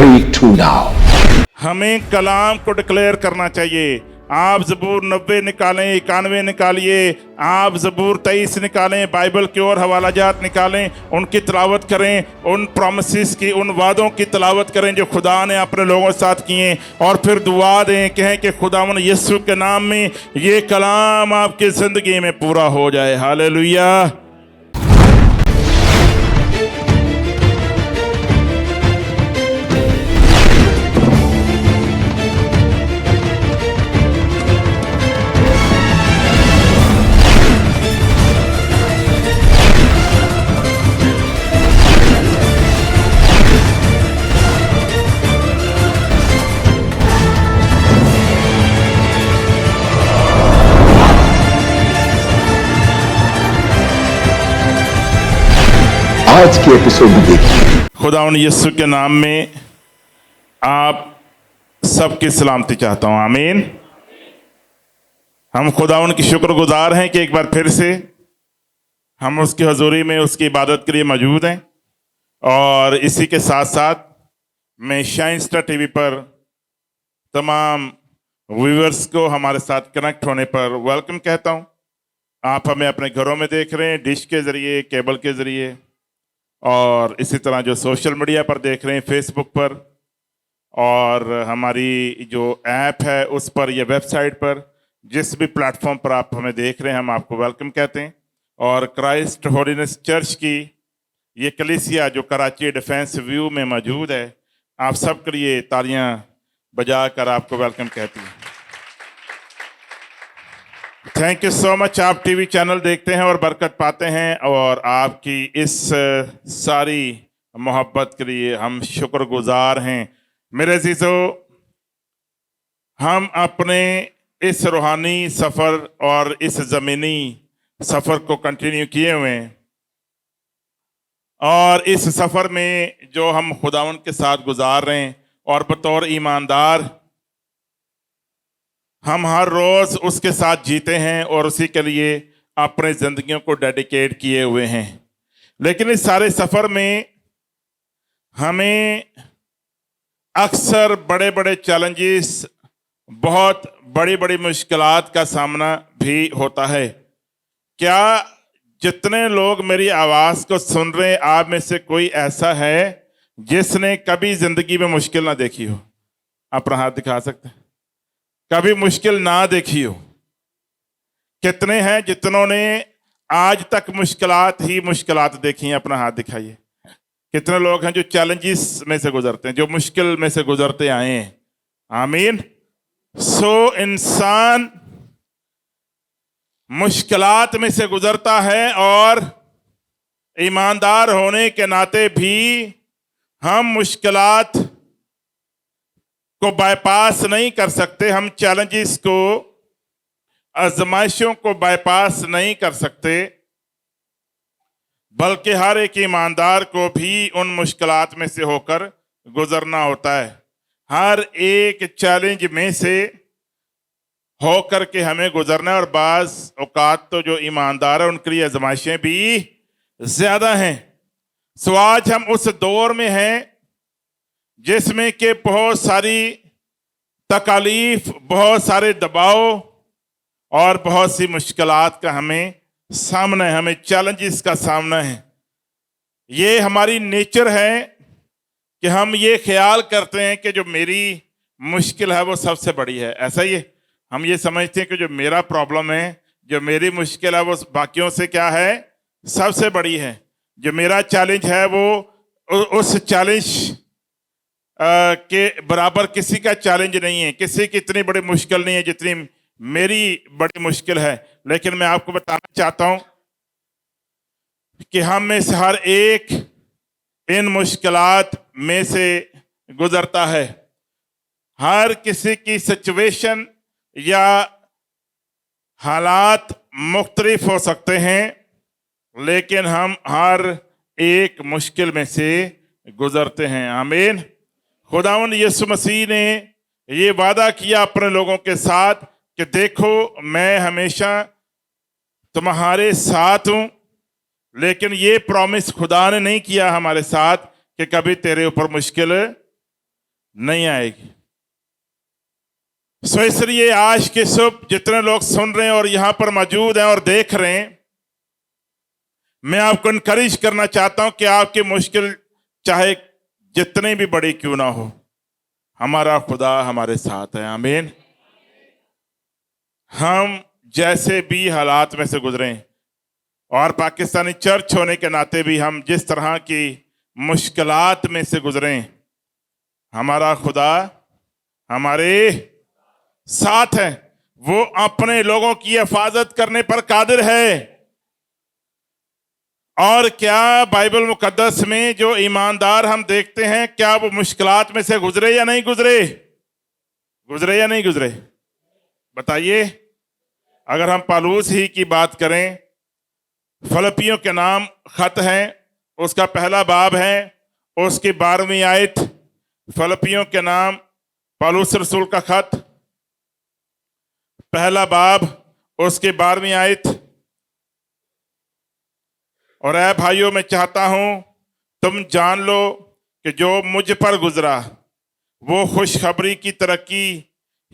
breakthrough now. हमें कलाम को declare करना चाहिए। आप ज़बूर 90 निकालें, 91 निकालिए, आप ज़बूर 23 निकालें, बाइबल की और हवालाजात निकालें, उनकी तलावत करें, उन प्रॉमिसेस की, उन वादों की तलावत करें जो खुदा ने अपने लोगों के साथ किए, और फिर दुआ दें, कहें कि खुदावंद यीशु के नाम में ये कलाम आपकी ज़िंदगी में पूरा हो जाए। हालेलुया। आज के एपिसोड में देखिए। खुदावंद यीशु के नाम में आप सबकी सलामती चाहता हूँ। आमीन। हम खुदावंद की शुक्रगुजार हैं कि एक बार फिर से हम उसकी हजूरी में उसकी इबादत के लिए मौजूद हैं, और इसी के साथ साथ मैं शाइन स्टार टीवी पर तमाम व्यूअर्स को हमारे साथ कनेक्ट होने पर वेलकम कहता हूँ। आप हमें अपने घरों में देख रहे हैं, डिश के ज़रिए, केबल के ज़रिए, और इसी तरह जो सोशल मीडिया पर देख रहे हैं, फेसबुक पर, और हमारी जो ऐप है उस पर, या वेबसाइट पर, जिस भी प्लेटफॉर्म पर आप हमें देख रहे हैं, हम आपको वेलकम कहते हैं। और क्राइस्ट होलीनेस चर्च की ये कलीसिया जो कराची डिफेंस व्यू में मौजूद है, आप सब के लिए तालियां बजा कर आपको वेलकम कहती है। Thank you so much. आप टीवी चैनल देखते हैं और बरकत पाते हैं, और आपकी इस सारी मोहब्बत के लिए हम शुक्रगुजार हैं। मेरे अजीजों, हम अपने इस रूहानी सफ़र और इस ज़मीनी सफ़र को कंटिन्यू किए हुए हैं, और इस सफ़र में जो हम खुदावंद के साथ गुजार रहे हैं, और बतौर ईमानदार हम हर रोज़ उसके साथ जीते हैं और उसी के लिए अपने ज़िंदगियों को डेडिकेट किए हुए हैं। लेकिन इस सारे सफ़र में हमें अक्सर बड़े बड़े चैलेंजेस, बहुत बड़ी बड़ी मुश्किलात का सामना भी होता है। क्या जितने लोग मेरी आवाज़ को सुन रहे हैं, आप में से कोई ऐसा है जिसने कभी ज़िंदगी में मुश्किल ना देखी हो? अपना हाथ दिखा सकते हैं। कभी मुश्किल ना देखी हो? कितने हैं जितनों ने आज तक मुश्किलात ही मुश्किलात देखी हैं? अपना हाथ दिखाइए। कितने लोग हैं जो चैलेंजेस में से गुजरते हैं, जो मुश्किल में से गुजरते आए हैं? आमीन। इंसान मुश्किलात में से गुजरता है, और ईमानदार होने के नाते भी हम मुश्किलात को बाईपास नहीं कर सकते, हम चैलेंजेस को, आजमाइशों को बाईपास नहीं कर सकते, बल्कि हर एक ईमानदार को भी उन मुश्किलात में से होकर गुजरना होता है। हर एक चैलेंज में से होकर के हमें गुजरना है, और बाज़ औकात तो जो ईमानदार है उनके लिए आजमाइशें भी ज़्यादा हैं। सो आज हम उस दौर में हैं जिसमें कि बहुत सारी तकालीफ, बहुत सारे दबाव और बहुत सी मुश्किलात का हमें सामना है, हमें चैलेंजेस का सामना है। ये हमारी नेचर है कि हम ये ख्याल करते हैं कि जो मेरी मुश्किल है वो सबसे बड़ी है। ऐसा ही है, हम ये समझते हैं कि जो मेरा प्रॉब्लम है, जो मेरी मुश्किल है, वो बाकियों से क्या है, सबसे बड़ी है। जो मेरा चैलेंज है वो उस चैलेंज के बराबर किसी का चैलेंज नहीं है, किसी की इतनी बड़ी मुश्किल नहीं है जितनी मेरी बड़ी मुश्किल है। लेकिन मैं आपको बताना चाहता हूं कि हम में से हर एक इन मुश्किलात में से गुजरता है। हर किसी की सिचुएशन या हालात मुख्तलिफ हो सकते हैं, लेकिन हम हर एक मुश्किल में से गुजरते हैं। आमीन। खुदावंद यीशु मसीह ने ये वादा किया अपने लोगों के साथ कि देखो, मैं हमेशा तुम्हारे साथ हूं, लेकिन ये प्रॉमिस खुदा ने नहीं किया हमारे साथ कि कभी तेरे ऊपर मुश्किल नहीं आएगी। सो इसलिए आज के शुभ जितने लोग सुन रहे हैं और यहां पर मौजूद हैं और देख रहे हैं, मैं आपको इनकरेज करना चाहता हूं कि आपकी मुश्किल चाहे जितनी भी बड़ी क्यों ना हो, हमारा खुदा हमारे साथ है। आमीन। हम जैसे भी हालात में से गुजरे और पाकिस्तानी चर्च होने के नाते भी हम जिस तरह की मुश्किलात में से गुजरे, हमारा खुदा हमारे साथ है। वो अपने लोगों की हिफाजत करने पर कादिर है। और क्या बाइबल मुकद्दस में जो ईमानदार हम देखते हैं, क्या वो मुश्किलात में से गुजरे या नहीं गुजरे? गुजरे या नहीं गुजरे? बताइए। अगर हम पौलुस ही की बात करें, फिलिप्पियों के नाम खत है, उसका पहला बाब है, उसकी 12वीं आयत। फिलिप्पियों के नाम पौलुस रसूल का खत, पहला बाब, उसकी 12वीं आयत। और ऐ भाइयों, मैं चाहता हूं तुम जान लो कि जो मुझ पर गुजरा वो खुशखबरी की तरक्की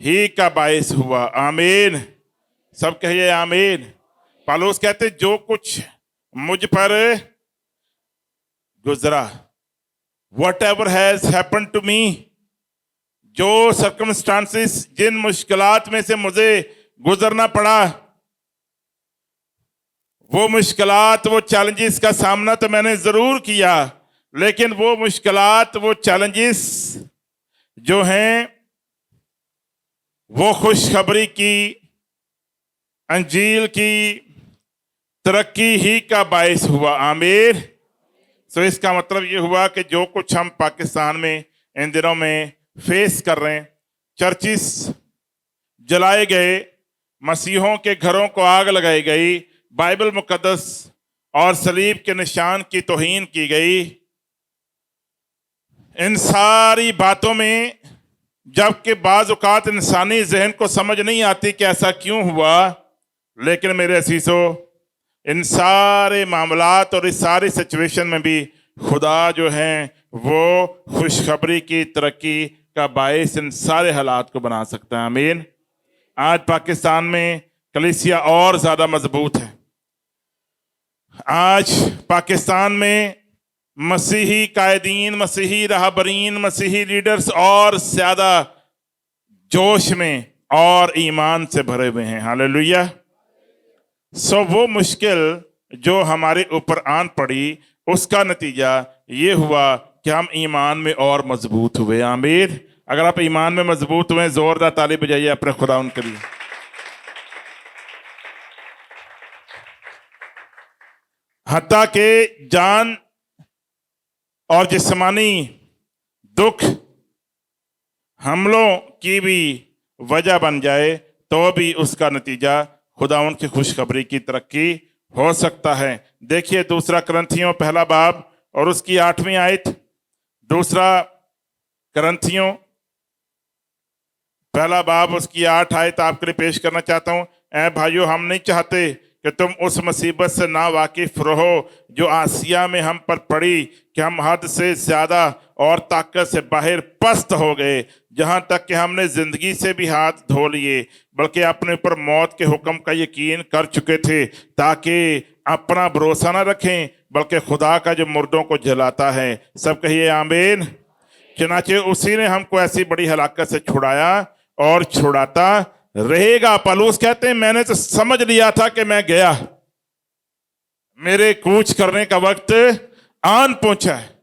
ही का बायस हुआ। आमीन। सब कहिए आमीन। पौलुस कहते जो कुछ मुझ पर गुजरा, whatever has happen to me, जो सर्कमस्टांसिस, जिन मुश्किलात में से मुझे गुजरना पड़ा, वो मुश्किलात, वो चैलेंजेस का सामना तो मैंने जरूर किया, लेकिन वो मुश्किलात, वो चैलेंजेस जो हैं, वो खुशखबरी की, अंजील की तरक्की ही का बायस हुआ। आमीर। सो इसका मतलब ये हुआ कि जो कुछ हम पाकिस्तान में इन दिनों में फेस कर रहे हैं, चर्चिस जलाए गए, मसीहों के घरों को आग लगाई गई, बाइबल मुकद्दस और सलीब के निशान की तौहीन की गई, इन सारी बातों में जबकि बाज़ औक़ात इंसानी जहन को समझ नहीं आती कि ऐसा क्यों हुआ, लेकिन मेरे असीसों, इन सारे मामलात और इस सारी सिचुएशन में भी खुदा जो है वो खुशखबरी की तरक्की का बायस इन सारे हालात को बना सकता है। आमीन। आज पाकिस्तान में कलीसिया और ज़्यादा मजबूत है। आज पाकिस्तान में मसीही कायदीन, मसीही रहबरीन, मसीही लीडर्स और ज़्यादा जोश में और ईमान से भरे हुए हैं। हालेलुया। सो वो मुश्किल जो हमारे ऊपर आन पड़ी, उसका नतीजा ये हुआ कि हम ईमान में और मजबूत हुए। आमीर। अगर आप ईमान में मजबूत हुए, जोरदार ताली बजाइए अपने खुदा उनके लिए। हत्ता के जान और जिस्मानी दुख हमलों की भी वजह बन जाए, तो भी उसका नतीजा खुदावंद की खुशखबरी की तरक्की हो सकता है। देखिए दूसरा करंथियों पहला बाब और उसकी 8वीं आयत। दूसरा करंथियों पहला बाब उसकी 8 आयत आपके लिए पेश करना चाहता हूं। ऐ भाइयों, हम नहीं चाहते कि तुम उस मुसीबत से ना वाकिफ रहो जो आसिया में हम पर पड़ी, कि हम हद से ज्यादा और ताकत से बाहर पस्त हो गए, जहां तक कि हमने जिंदगी से भी हाथ धो लिए, बल्कि अपने ऊपर मौत के हुक्म का यकीन कर चुके थे, ताकि अपना भरोसा ना रखें बल्कि खुदा का जो मुर्दों को जलाता है। सब कहिए आमीन। चनाचे उसी ने हमको ऐसी बड़ी हलाकत से छुड़ाया और छुड़ाता रहेगा। पौलुस कहते हैं मैंने तो समझ लिया था कि मैं गया, मेरे कूच करने का वक्त आन पहुंचा है।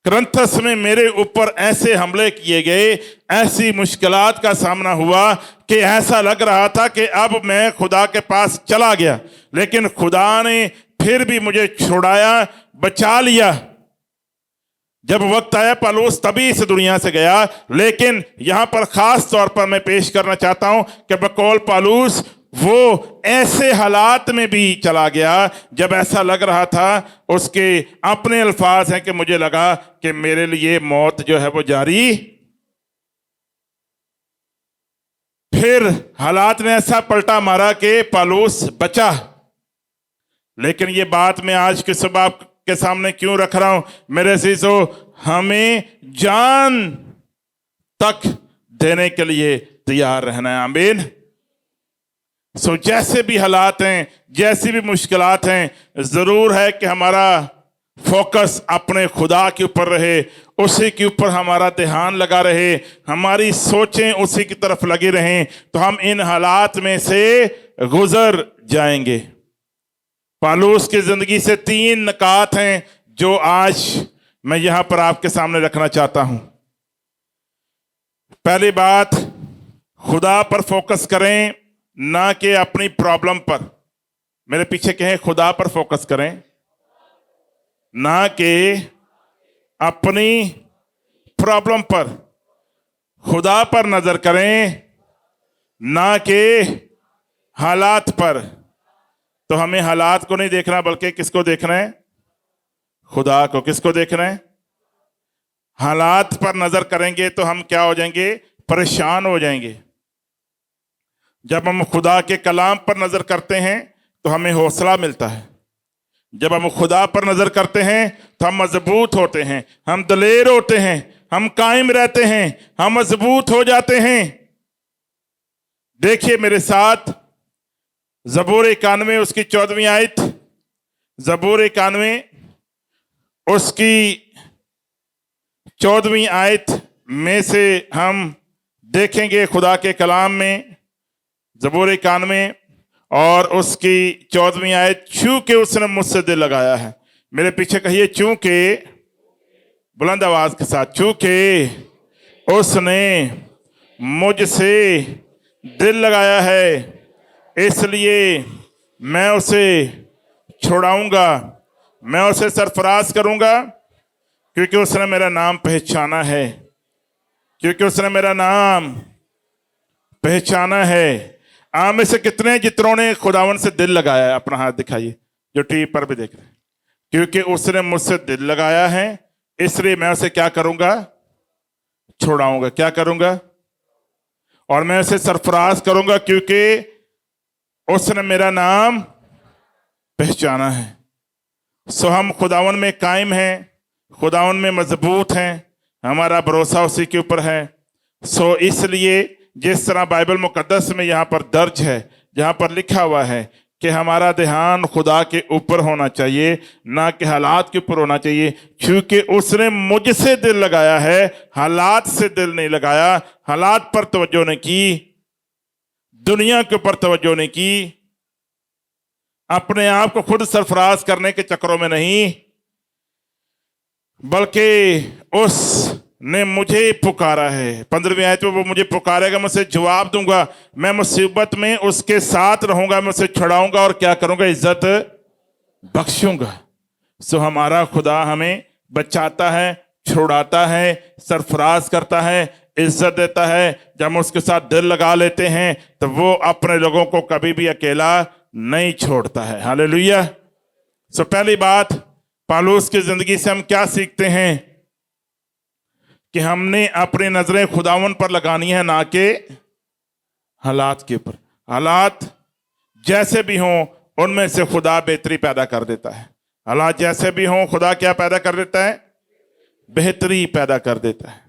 करंथस में मेरे ऊपर ऐसे हमले किए गए, ऐसी मुश्किलात का सामना हुआ कि ऐसा लग रहा था कि अब मैं खुदा के पास चला गया, लेकिन खुदा ने फिर भी मुझे छुड़ाया, बचा लिया। जब वक्त आया पौलुस तभी इस दुनिया से गया, लेकिन यहां पर खास तौर पर मैं पेश करना चाहता हूं कि बकौल पौलुस वो ऐसे हालात में भी चला गया जब ऐसा लग रहा था, उसके अपने अल्फाज हैं कि मुझे लगा कि मेरे लिए मौत जो है वो जारी। फिर हालात ने ऐसा पलटा मारा कि पौलुस बचा। लेकिन ये बात मैं आज के सुबह के सामने क्यों रख रहा हूं मेरे अज़ीज़ों, हमें जान तक देने के लिए तैयार रहना है। आमीन। सो जैसे भी हालात हैं, जैसी भी मुश्किलात हैं, जरूर है कि हमारा फोकस अपने खुदा के ऊपर रहे, उसी के ऊपर हमारा ध्यान लगा रहे, हमारी सोचें उसी की तरफ लगी रहें, तो हम इन हालात में से गुजर जाएंगे। पालूस की जिंदगी से 3 नकात हैं जो आज मैं यहां पर आपके सामने रखना चाहता हूं। पहली बात, खुदा पर फोकस करें, ना कि अपनी प्रॉब्लम पर। मेरे पीछे कहें, खुदा पर फोकस करें, ना कि अपनी प्रॉब्लम पर। खुदा पर नजर करें, ना कि हालात पर। तो हमें हालात को नहीं देखना, बल्कि किसको देखना है? खुदा को। किसको देखना है? हालात पर नजर करेंगे तो हम क्या हो जाएंगे? परेशान हो जाएंगे। जब हम खुदा के कलाम पर नजर करते हैं तो हमें हौसला मिलता है। जब हम खुदा पर नजर करते हैं तो हम मजबूत होते हैं, हम दलेर होते हैं, हम कायम रहते हैं, हम मजबूत हो जाते हैं। देखिए मेरे साथ ज़बूर 91 उसकी 14वीं आयत, ज़बूर 91 उसकी 14वीं आयत में से हम देखेंगे खुदा के कलाम में, ज़बूर 91 और उसकी 14वीं आयत, चूंकि उसने मुझसे दिल लगाया है। मेरे पीछे कहिए, चूंकि, बुलंद आवाज के साथ, चूंकि उसने मुझसे दिल लगाया है, इसलिए मैं उसे छुड़ाऊंगा, मैं उसे सरफराज करूंगा, क्योंकि उसने मेरा नाम पहचाना है, क्योंकि उसने मेरा नाम पहचाना है। आप में से कितने जितनों ने खुदावन से दिल लगाया है? अपना हाथ दिखाइए, जो टीवी पर भी देख रहे हैं। क्योंकि उसने मुझसे दिल लगाया है, इसलिए मैं उसे क्या करूंगा? छुड़ाऊंगा। क्या करूंगा? और मैं उसे सरफराज करूंगा, क्योंकि उसने मेरा नाम पहचाना है। सो हम खुदावन में कायम हैं, खुदावन में मजबूत हैं, हमारा भरोसा उसी के ऊपर है। सो इसलिए जिस तरह बाइबल मुकद्दस में यहाँ पर दर्ज है, जहाँ पर लिखा हुआ है कि हमारा ध्यान खुदा के ऊपर होना चाहिए, ना कि हालात के ऊपर होना चाहिए, क्योंकि उसने मुझसे दिल लगाया है, हालात से दिल नहीं लगाया। हालात पर तवज्जो नहीं की, दुनिया के ऊपर तवज्जो नहीं की, अपने आप को खुद सरफराज करने के चक्करों में नहीं, बल्कि उसने मुझे पुकारा है। 15वीं आयत में, वो मुझे पुकारेगा, मैं उसे जवाब दूंगा, मैं मुसीबत में उसके साथ रहूंगा, मैं उसे छुड़ाऊंगा और क्या करूंगा? इज्जत बख्शूंगा। सो हमारा खुदा हमें बचाता है, छुड़ाता है, सरफराज करता है, इज्जत देता है। जब हम उसके साथ दिल लगा लेते हैं तो वो अपने लोगों को कभी भी अकेला नहीं छोड़ता है। हालेलुया। सो पहली बात, पालूस की जिंदगी से हम क्या सीखते हैं? कि हमने अपनी नजरें खुदावन पर लगानी है, ना कि हालात के ऊपर। हालात जैसे भी हों, उनमें से खुदा बेहतरी पैदा कर देता है। हालात जैसे भी हों, खुदा क्या पैदा कर देता है? बेहतरी पैदा कर देता है।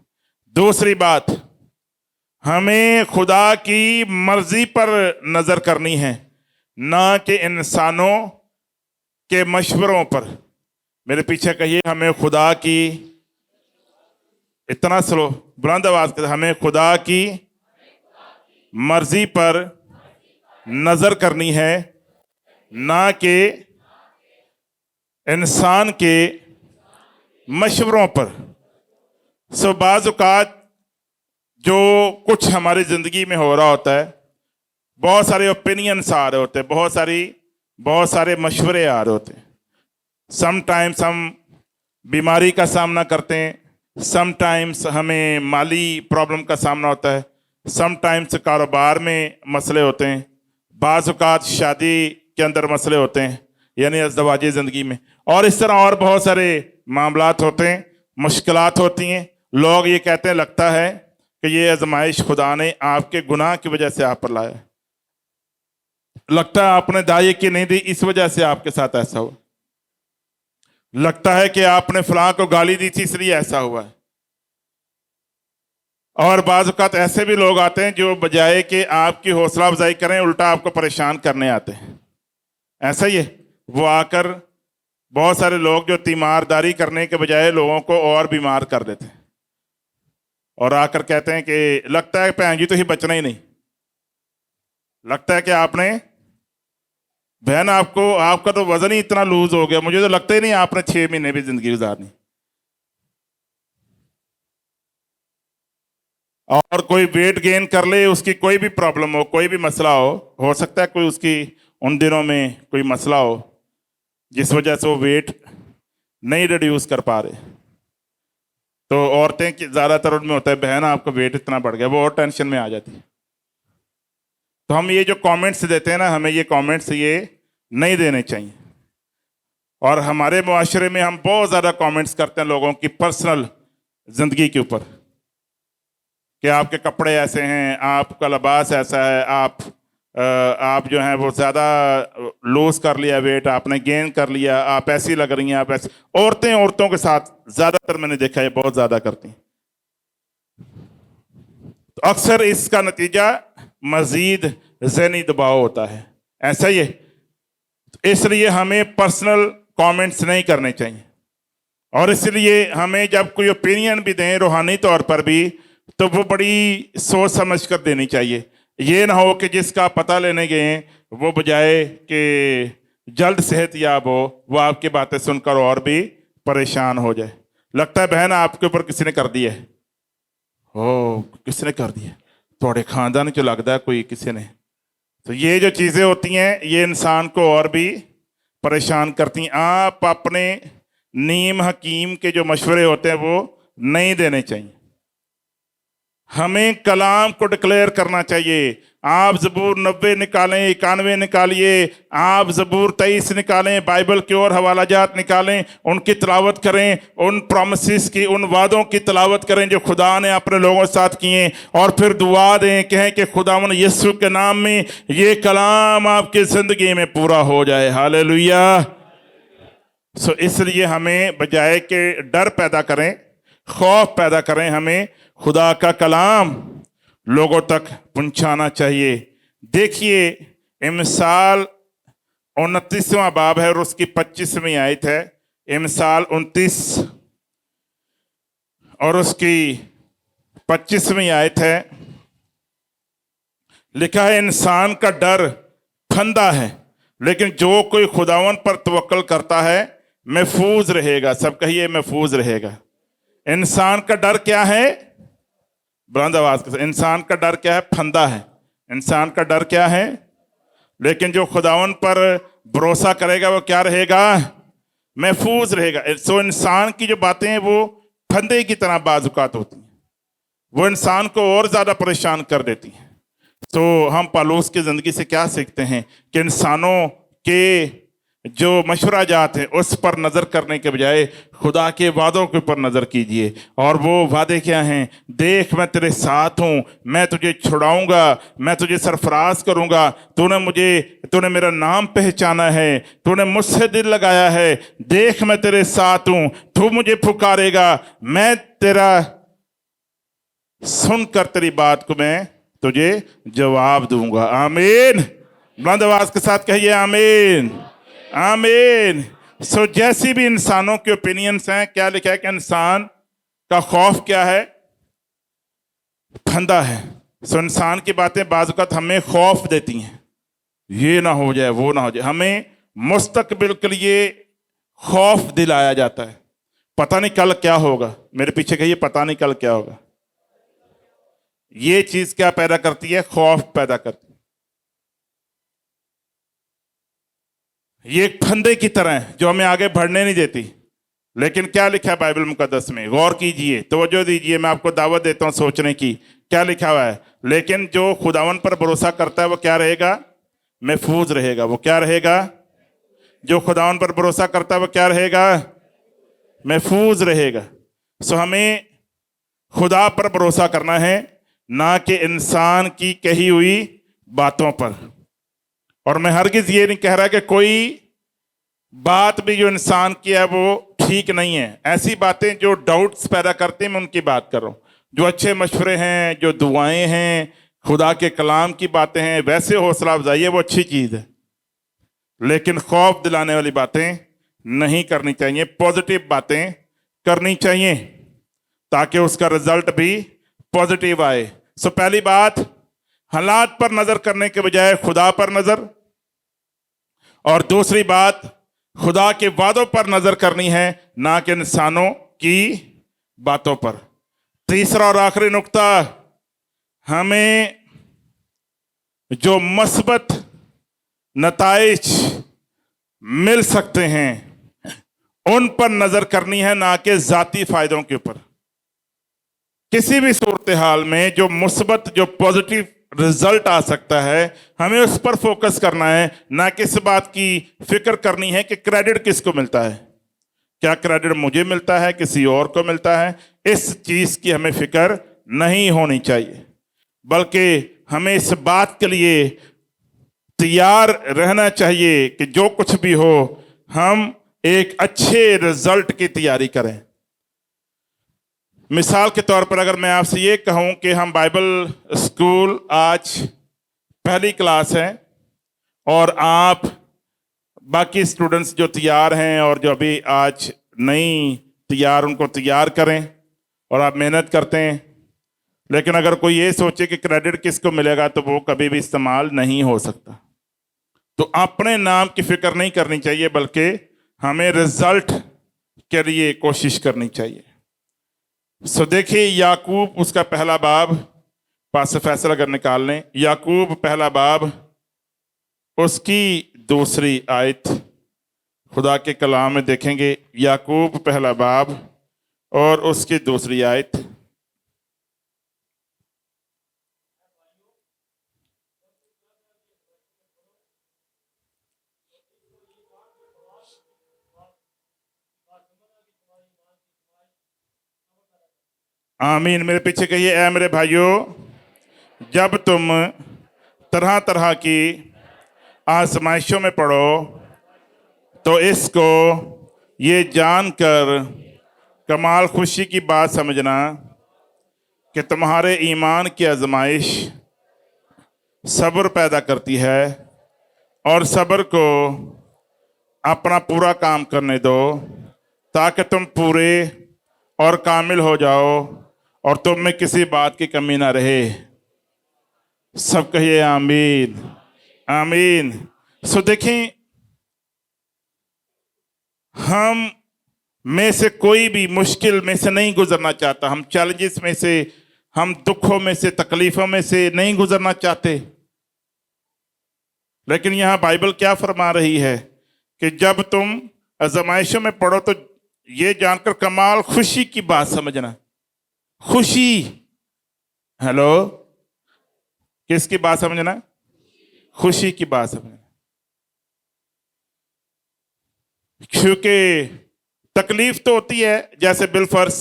दूसरी बात, हमें खुदा की मर्जी पर नजर करनी है, ना कि इंसानों के मशवरों पर। मेरे पीछे कहिए, हमें खुदा की, इतना स्लो, बुलंद आवाज के, हमें खुदा की मर्जी पर नजर करनी है, ना कि इंसान के मशवरों पर। सो बाज़ औक़ात जो कुछ हमारी जिंदगी में हो रहा होता है, बहुत सारे ओपिनियंस आ रहे होते हैं, बहुत सारे मशवरे आ रहे होते हैं। समटाइम्स हम बीमारी का सामना करते हैं, समटाइम्स हमें माली प्रॉब्लम का सामना होता है, समटाइम्स कारोबार में मसले होते हैं, बाज़ औक़ात शादी के अंदर मसले होते हैं, यानी अज़दवाजी ज़िंदगी में, और इस तरह और बहुत सारे मामलात होते हैं, मुश्किलात होती हैं। लोग ये कहते हैं, लगता है कि ये आजमाइश खुदा ने आपके गुनाह की वजह से आप पर लाया है, लगता है आपने दाई की नहीं दी, इस वजह से आपके साथ ऐसा हुआ, लगता है कि आपने फलां को गाली दी थी इसलिए ऐसा हुआ है। और बाज़ औक़ात ऐसे भी लोग आते हैं जो बजाय कि आपकी हौसला अफजाई करें उल्टा आपको परेशान करने आते हैं। ऐसा ही है, वो आकर बहुत सारे लोग जो तीमारदारी करने के बजाय लोगों को और बीमार कर देते हैं और आकर कहते हैं कि लगता है भैन जी तो ही बचना ही नहीं, लगता है कि आपने बहन आपका तो वजन ही इतना लूज हो गया, मुझे तो लगता ही नहीं आपने 6 महीने भी जिंदगी गुजारनी। और कोई वेट गेन कर ले, उसकी कोई भी प्रॉब्लम हो, कोई भी मसला हो सकता है कोई उसकी उन दिनों में कोई मसला हो जिस वजह से वो वेट नहीं रिड्यूस कर पा रहे। तो औरतें की ज़्यादातर उनमें होता है बहन आपका वेट इतना बढ़ गया, वो और टेंशन में आ जाती है। तो हम ये जो कमेंट्स देते हैं ना, हमें ये कमेंट्स ये नहीं देने चाहिए। और हमारे मुआशरे में हम बहुत ज़्यादा कमेंट्स करते हैं लोगों की पर्सनल ज़िंदगी के ऊपर कि आपके कपड़े ऐसे हैं, आपका लिबास ऐसा है, आप जो हैं वो ज़्यादा लूज कर लिया वेट, आपने गेन कर लिया, आप ऐसी लग रही हैं, आप ऐसी। औरतों के साथ ज़्यादातर मैंने देखा है बहुत ज़्यादा करती हैं। तो अक्सर इसका नतीजा मज़ीद ज़हनी दबाव होता है। ऐसा ही है, तो इसलिए हमें पर्सनल कमेंट्स नहीं करने चाहिए। और इसलिए हमें जब कोई ओपिनियन भी दें रूहानी तौर पर भी, तो वो बड़ी सोच समझ कर देनी चाहिए। ये ना हो कि जिसका पता लेने गए वो बजाय कि जल्द सेहतयाब हो, वो आपकी बातें सुनकर और भी परेशान हो जाए। लगता है बहन आपके ऊपर किसी ने कर दिया है, ओ किसने कर दिया, थोड़े खानदान जो लगता है कोई किसी ने। तो ये जो चीज़ें होती हैं ये इंसान को और भी परेशान करती हैं। आप अपने नीम हकीम के जो मशवरे होते हैं वो नहीं देने चाहिए। हमें कलाम को डिक्लेयर करना चाहिए। आप ज़बूर 90 निकालें, 91 निकालिए, आप ज़बूर 23 निकालें, बाइबल की और हवालाजात निकालें, उनकी तलावत करें, उन प्रॉमिसेस की, उन वादों की तलावत करें जो खुदा ने अपने लोगों के साथ किए, और फिर दुआ दें, कहें कि खुदावंद यीशु के नाम में ये कलाम आपकी ज़िंदगी में पूरा हो जाए। हालेलुया। सो इसलिए हमें बजाय के डर पैदा करें, खौफ पैदा करें, हमें खुदा का कलाम लोगों तक पहुंचाना चाहिए। देखिए इमसाल 29वां बाब है और उसकी 25वीं आयत है। इमसाल 29 और उसकी 25वीं आयत है। लिखा है इंसान का डर फंदा है, लेकिन जो कोई खुदावन पर तवक्कल करता है महफूज रहेगा। सब कहिए महफूज रहेगा। इंसान का डर क्या है? बुलंद आवाज के साथ, इंसान का डर क्या है? फंदा है। इंसान का डर क्या है? लेकिन जो खुदावन पर भरोसा करेगा वो क्या रहेगा? महफूज रहेगा। सो इंसान की जो बातें हैं वो फंदे की तरह बाजुकात होती हैं, वो इंसान को और ज्यादा परेशान कर देती हैं। तो हम पौलुस की जिंदगी से क्या सीखते हैं कि इंसानों के जो मशवरा जात है उस पर नजर करने के बजाय खुदा के वादों के ऊपर नजर कीजिए। और वो वादे क्या हैं? देख मैं तेरे साथ हूं, मैं तुझे छुड़ाऊंगा, मैं तुझे सरफराज करूंगा, तूने मेरा नाम पहचाना है, तूने मुझसे दिल लगाया है, देख मैं तेरे साथ हूं, तू मुझे पुकारेगा, मैं तेरा सुनकर तेरी बात को मैं तुझे जवाब दूंगा। आमीन। बुलंद आवाज के साथ कहिए आमीन, आमीन। सो जैसी भी इंसानों के ओपिनियंस हैं, क्या लिखा है कि इंसान का खौफ क्या है? फंदा है। सो इंसान की बातें बाज़ वक़्त हमें खौफ देती हैं, ये ना हो जाए, वो ना हो जाए। हमें मुस्तकबिल के लिए खौफ दिलाया जाता है। पता नहीं कल क्या होगा। मेरे पीछे कहिए पता नहीं कल क्या होगा। ये चीज क्या पैदा करती है? खौफ पैदा करती है। ये एक फंदे की तरह है जो हमें आगे बढ़ने नहीं देती। लेकिन क्या लिखा है बाइबल मुकद्दस में? गौर कीजिए, तवज्जो दीजिए, मैं आपको दावत देता हूं सोचने की। क्या लिखा हुआ है? लेकिन जो खुदावन पर भरोसा करता है वो क्या रहेगा? महफूज रहेगा। वो क्या रहेगा? जो खुदावन पर भरोसा करता है वो क्या रहेगा? महफूज रहेगा। सो हमें खुदा पर भरोसा करना है, ना कि इंसान की कही हुई बातों पर। और मैं हरगिज ये नहीं कह रहा कि कोई बात भी जो इंसान की है वो ठीक नहीं है। ऐसी बातें जो डाउट्स पैदा करती हैं, मैं उनकी बात कर रहा हूं। जो अच्छे मशवरे हैं, जो दुआएं हैं, खुदा के कलाम की बातें हैं, वैसे हौसला अफजाई है, वो अच्छी चीज है। लेकिन खौफ दिलाने वाली बातें नहीं करनी चाहिए, पॉजिटिव बातें करनी चाहिए ताकि उसका रिजल्ट भी पॉजिटिव आए। सो पहली बात, हालात पर नजर करने के बजाय खुदा पर नजर, और दूसरी बात, खुदा के वादों पर नजर करनी है, ना कि इंसानों की बातों पर। तीसरा और आखिरी नुक्ता, हमें जो मस्बत नताइज मिल सकते हैं उन पर नजर करनी है, ना कि जाती फायदों के ऊपर। किसी भी सूरत हाल में जो मुस्बत, जो पॉजिटिव रिजल्ट आ सकता है, हमें उस पर फोकस करना है, ना कि इस बात की फिक्र करनी है कि क्रेडिट किसको मिलता है, क्या क्रेडिट मुझे मिलता है, किसी और को मिलता है। इस चीज की हमें फिक्र नहीं होनी चाहिए, बल्कि हमें इस बात के लिए तैयार रहना चाहिए कि जो कुछ भी हो, हम एक अच्छे रिजल्ट की तैयारी करें। मिसाल के तौर पर अगर मैं आपसे ये कहूं कि हम बाइबल स्कूल आज पहली क्लास है और आप बाकी स्टूडेंट्स जो तैयार हैं और जो अभी आज नहीं तैयार, उनको तैयार करें और आप मेहनत करते हैं, लेकिन अगर कोई ये सोचे कि क्रेडिट किसको मिलेगा तो वो कभी भी इस्तेमाल नहीं हो सकता। तो अपने नाम की फिक्र नहीं करनी चाहिए, बल्कि हमें रिजल्ट के लिए कोशिश करनी चाहिए। सो देखिए, याकूब उसका पहला बाब, पास से फैसला अगर निकाल लें, याकूब पहला बाब उसकी दूसरी आयत खुदा के कलाम में देखेंगे। याकूब पहला बाब और उसकी दूसरी आयत। आमीन। मेरे पीछे कहिए, ऐ मेरे भाइयों, जब तुम तरह तरह की आजमाइशों में पड़ो तो इसको ये जानकर कमाल खुशी की बात समझना कि तुम्हारे ईमान की आजमाइश सब्र पैदा करती है, और सब्र को अपना पूरा काम करने दो ताकि तुम पूरे और कामिल हो जाओ और तुम में किसी बात की कमी ना रहे। सब कहिए आमीन, आमीन। सो देखें, हम में से कोई भी मुश्किल में से नहीं गुजरना चाहता, हम चैलेंजेस में से, हम दुखों में से, तकलीफों में से नहीं गुजरना चाहते। लेकिन यहां बाइबल क्या फरमा रही है कि जब तुम आजमाइशों में पड़ो तो ये जानकर कमाल खुशी की बात समझना। खुशी, हेलो, किसकी बात समझना? खुशी की बात समझना। क्योंकि तकलीफ तो होती है, जैसे बिलफर्स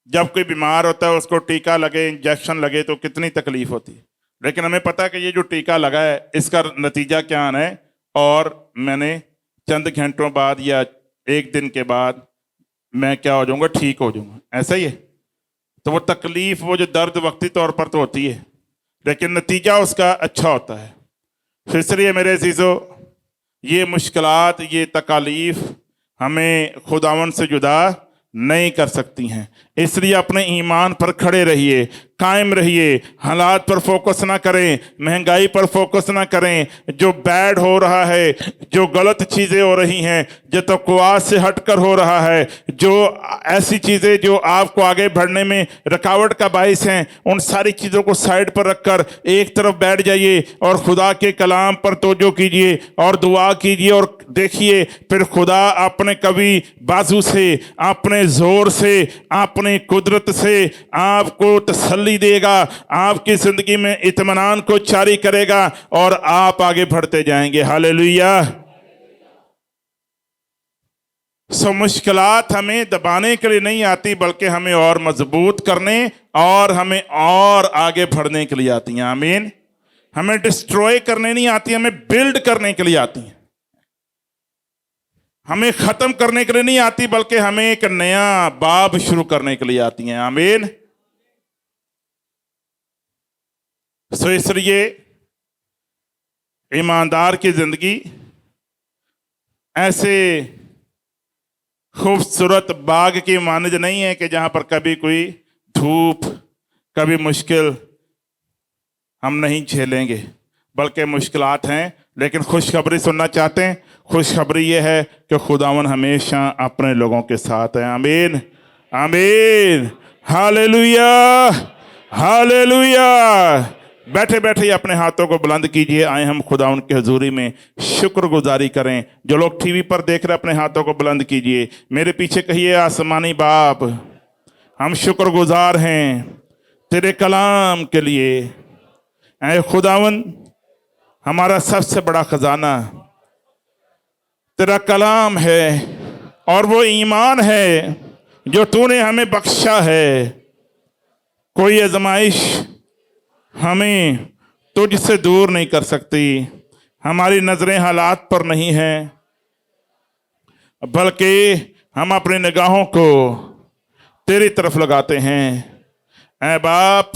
जब कोई बीमार होता है उसको टीका लगे, इंजेक्शन लगे तो कितनी तकलीफ होती है, लेकिन हमें पता है कि ये जो टीका लगा है इसका नतीजा क्या आना है, और मैंने चंद घंटों बाद या एक दिन के बाद मैं क्या हो जाऊंगा, ठीक हो जाऊंगा, ऐसा ही है। तो वो तकलीफ, वो जो दर्द वक्ती तौर पर तो होती है, लेकिन नतीजा उसका अच्छा होता है। तो इसलिए मेरे अजीजों, ये मुश्किलात, ये तकालीफ हमें खुदावन से जुदा नहीं कर सकती हैं। इसलिए अपने ईमान पर खड़े रहिए, कायम रहिए, हालात पर फोकस ना करें, महंगाई पर फोकस ना करें, जो बैड हो रहा है, जो गलत चीज़ें हो रही हैं, जो तक़वा से हटकर हो रहा है, जो ऐसी चीज़ें जो आपको आगे बढ़ने में रुकावट का बाइस हैं, उन सारी चीज़ों को साइड पर रखकर एक तरफ बैठ जाइए और खुदा के कलाम पर तवज्जो कीजिए और दुआ कीजिए, और देखिए फिर खुदा अपने कभी बाजू से, अपने जोर से, अपनी कुदरत से आपको तसल्ली देगा, आपकी जिंदगी में इत्मीनान को जारी करेगा और आप आगे बढ़ते जाएंगे। हालेलुया। सो मुश्किलात हमें दबाने के लिए नहीं आती, बल्कि हमें और मजबूत करने और हमें और आगे बढ़ने के लिए आती हैं। आमीन। हमें डिस्ट्रॉय करने नहीं आती, हमें बिल्ड करने के लिए आती हैं। हमें खत्म करने के लिए नहीं आती, बल्कि हमें एक नया बाब शुरू करने के लिए आती हैं। आमीन। सो इसलिए ईमानदार की जिंदगी ऐसे खूबसूरत बाग की मानद नहीं है कि जहां पर कभी कोई धूप, कभी मुश्किल हम नहीं झेलेंगे, बल्कि मुश्किलात हैं। लेकिन खुशखबरी सुनना चाहते हैं? खुशखबरी ये है कि खुदावन हमेशा अपने लोगों के साथ है। आमीन, आमीन, हालेलुया, हालेलुया। बैठे बैठे अपने हाथों को बुलंद कीजिए। आए हम खुदावन की हजूरी में शुक्रगुजारी करें। जो लोग टीवी पर देख रहे अपने हाथों को बुलंद कीजिए। मेरे पीछे कहिए, आसमानी बाप, हम शुक्रगुजार हैं तेरे कलाम के लिए। ऐ खुदावन, हमारा सबसे बड़ा खजाना तेरा कलाम है और वो ईमान है जो तूने हमें बख्शा है। कोई आजमाइश हमें तुझसे दूर नहीं कर सकती। हमारी नजरें हालात पर नहीं हैं, बल्कि हम अपनी निगाहों को तेरी तरफ लगाते हैं। ऐ बाप,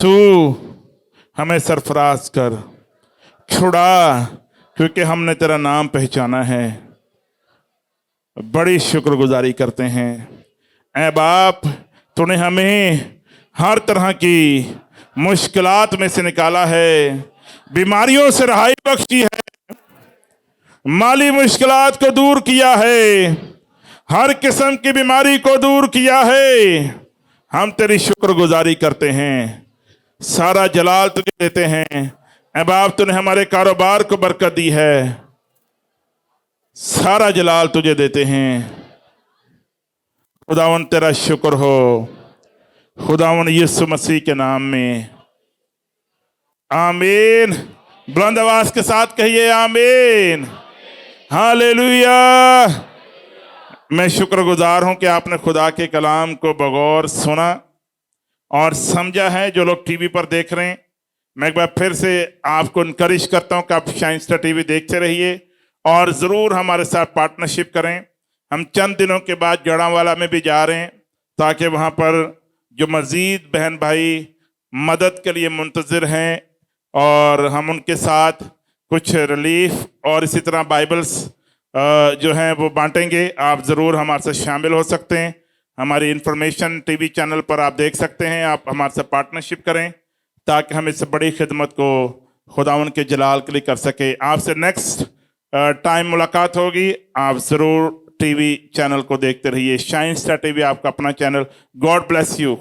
तू हमें सरफराज कर, छुड़ा, क्योंकि हमने तेरा नाम पहचाना है। बड़ी शुक्रगुजारी करते हैं। ऐ बाप, तूने हमें हर तरह की मुश्किलात में से निकाला है, बीमारियों से रहाई बख्शी है, माली मुश्किलात को दूर किया है, हर किस्म की बीमारी को दूर किया है। हम तेरी शुक्रगुजारी करते हैं। सारा जलाल तुझे देते हैं। ऐ बाप, तूने हमारे कारोबार को बरकत दी है। सारा जलाल तुझे देते हैं। खुदावन तेरा शुक्र हो। खुदावन यीशु मसीह के नाम में, आमीन। बुलंद आवाज के साथ कहिए, आमीन, हालेलुया। मैं शुक्रगुजार हूं कि आपने खुदा के कलाम को बगौर सुना और समझा है। जो लोग टीवी पर देख रहे हैं, मैं एक बार फिर से आपको इनकरेज करता हूं कि आप शाइनस्टार टीवी देखते रहिए और ज़रूर हमारे साथ पार्टनरशिप करें। हम चंद दिनों के बाद जड़ावाला में भी जा रहे हैं, ताकि वहां पर जो मज़ीद बहन भाई मदद के लिए मुंतज़िर हैं और हम उनके साथ कुछ रिलीफ और इसी तरह बाइबल्स जो हैं वो बांटेंगे। आप ज़रूर हमारे साथ शामिल हो सकते हैं। हमारी इंफॉर्मेशन टीवी चैनल पर आप देख सकते हैं। आप हमारे साथ पार्टनरशिप करें ताकि हम इस बड़ी खिदमत को खुदावन के जलाल के लिए कर सके। आपसे नेक्स्ट टाइम मुलाकात होगी। आप ज़रूर टीवी चैनल को देखते रहिए। शाइनस्टार टीवी आपका अपना चैनल। God bless you.